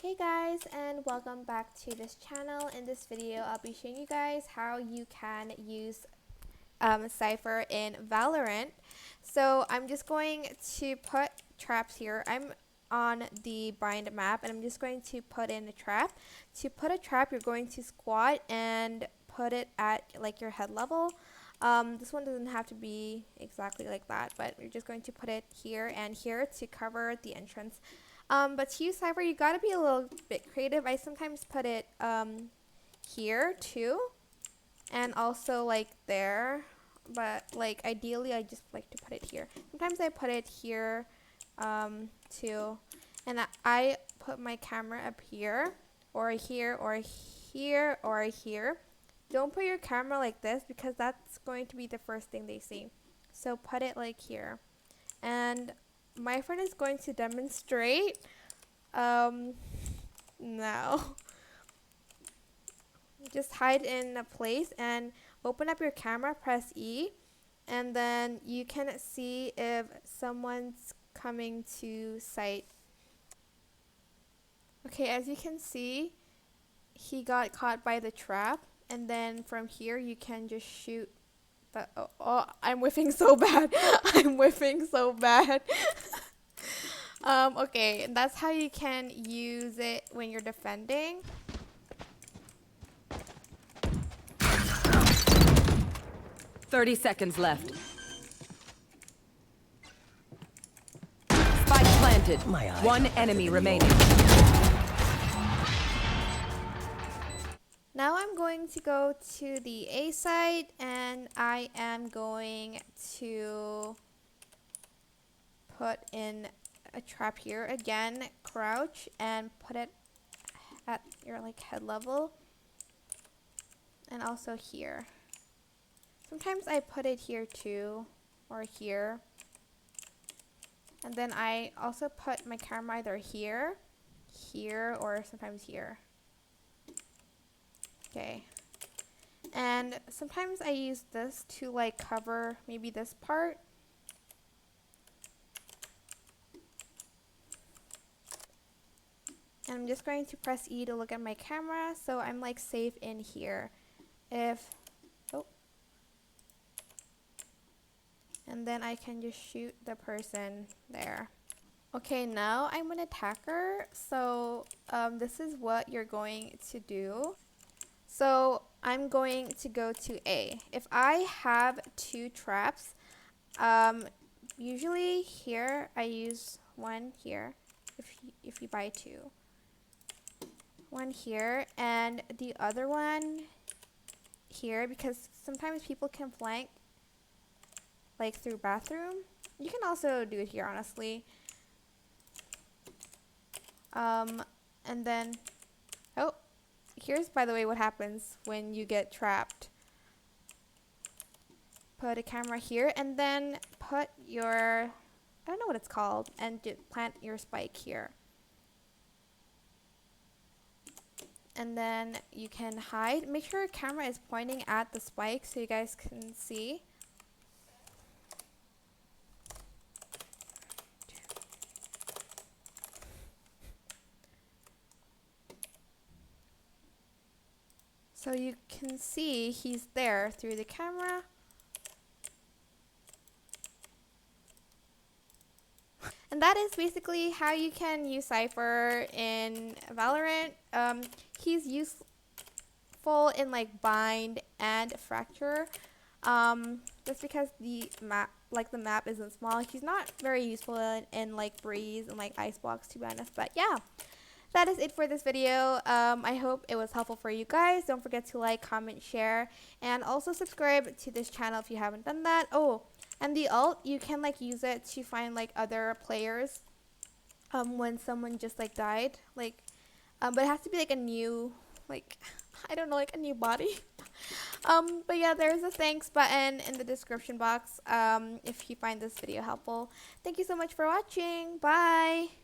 Hey guys, and welcome back to this channel. In this video I'll be showing you guys how you can use Cypher in Valorant. So I'm just going to put traps here. I'm on the bind map and I'm just going to put in a trap. To put a trap, you're going to squat and put it at like your head level. This one doesn't have to be exactly like that, but you're just going to put it here and here to cover the entrance. But to use Cypher, you gotta be a little bit creative. I sometimes put it here too, and also like there, but like ideally I just like to put it here. Sometimes I put it here too, and I put my camera up here or here or here or here. Don't put your camera like this because that's going to be the first thing they see. So put it like here, and my friend is going to demonstrate now. Just hide in a place and open up your camera, press E, and then you can see if someone's coming to sight. Okay, as you can see, he got caught by the trap, and then from here you can just shoot. Oh, I'm whiffing so bad. I'm whiffing so bad. Okay, that's how you can use it when you're defending. "30 seconds left. Spike planted. One enemy remaining. Now I'm going to go to the A side and I am going to put in a trap here. Again, crouch and put it at your like head level, and also here. Sometimes I put it here too, or here, and then I also put my camera either here, or sometimes here. Okay, and sometimes I use this to like cover maybe this part. And I'm just going to press E to look at my camera, so I'm like safe in here. And then I can just shoot the person there. Okay, now I'm an attacker, so this is what you're going to do. So I'm going to go to A. If I have two traps, usually here I use one here, if you buy two. One here and the other one here, because sometimes people can flank like through bathroom. You can also do it here, honestly. And then, oh, here's by the way what happens when you get trapped. Put a camera here and then put your, I don't know what it's called, and plant your spike here. And then you can hide. Make sure your camera is pointing at the spike so you guys can see. So you can see he's there through the camera. And that is basically how you can use Cypher in Valorant. He's useful in like bind and fracture. Just because the map isn't small, he's not very useful in like breeze and like icebox, to be honest. But yeah, that is it for this video. I hope it was helpful for you guys. Don't forget to like, comment, share, and also subscribe to this channel if you haven't done that. Oh, and the ult, you can like use it to find like other players when someone just like died, like but it has to be like a new, like I don't know, like a new body. But yeah, there's a thanks button in the description box if you find this video helpful. Thank you so much for watching. Bye.